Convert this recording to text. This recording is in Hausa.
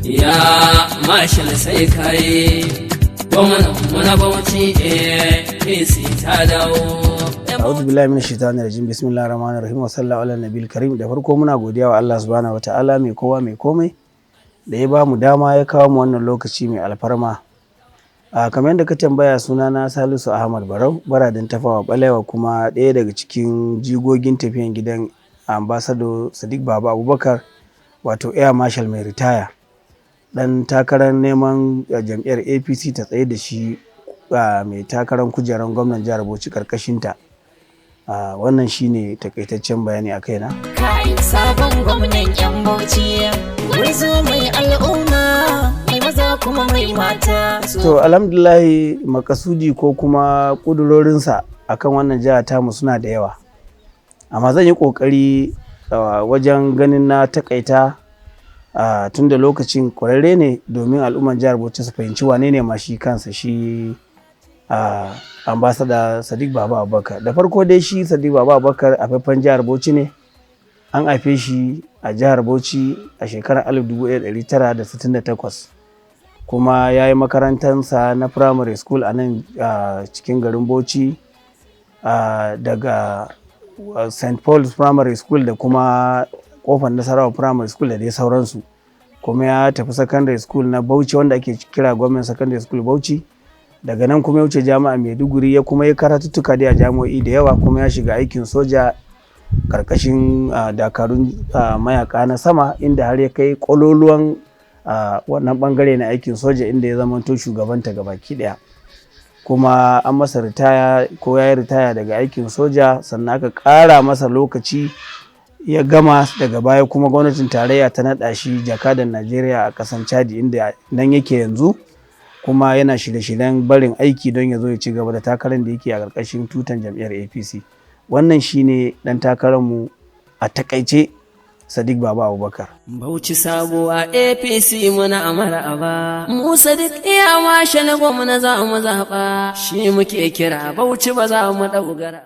ya mashal sai kai gwamnan muna bauchi APC ta dawo. A'udhu billahi minash shaitanir rajim. Bismillahir rahmanir rahim. Wa sallallahu ala nabiyil karim. Da farko muna godiya wa Allah subhanahu wataala mai kowa mai komai da ya ba mu dama ya kawo mu wannan lokaci mai alfarma. Kamar yadda ka tambaya, sunana Salisu Ahmad Barau, baradin Tafawa Balewa, kuma ɗaya daga cikin jigogin tafiyan gidan Ambassador Sadiq Baba Abubakar, wato Air Marshal mai ritaya, dan takarar neman jam'iyyar APC ta tsaye da shi mai takarar kujerar gwamnan jihar Bauchi karkashinta. Wannan shine takaitaccen bayani a kaina. Kai sabon gwamnan yan Bauchi, wai zo mai al'umma, mai maza kuma mai mata. To alhamdulillah, makasudi ko kuma kudurorinsa akan wannan jiha tamu suna da yawa, amma zan yi kokari wajen ganin na takaita tun da lokacin kwararre ne domin al'umman jihar Bauchi su fahimci wane ne ma shi kansa shi Ambassador Sadiq Baba Abubakar. Da farko dai shi Sadiq Baba Abubakar a faifan jihar Bauchi ne. An haife shi a jihar Bauchi a shekarar 1968, kuma ya yi makarantarsa na primary school a nan cikin garin Bauchi daga St. Paul's Primary School da kuma Kofar Nasarawa Primary School da dai sauransu. Kuma ya tafi secondary school na Bauchi wanda ake kira Government Secondary School Bauchi. Daga nan kuma ya wuce jami'a Maiduguri, ya kuma yi karatuttuka da jami'o'i da yawa, kuma ya shiga aikin soja karkashin dakarun mayaka na sama, inda har ya kai kololuwan wannan bangare na aikin soja, inda ya zamanto shugabanta gabaki daya. Kuma an masa ritaya, ko ya yi ritaya daga aikin soja, sannan aka ƙara masa lokaci ya gama. Daga baya kuma gwamnatin tarayya ta naɗa shi jakadan Najeriya a ƙasan Chadi, inda nan yake yanzu, kuma yana shirye-shiryen barin aiki don ya zo ya ci gaba da takarar da yake a ƙarƙashin tutan jam'iyyar APC. Wannan shine ɗan takararmu a takaice, Sadiq Baba Abubakar. Bauchi sabuwa APC muna maraba, mu Sadiq iya washe na gwamna za mu zaɓa, shi muke kira Bauchi ba za mu ɗaugara.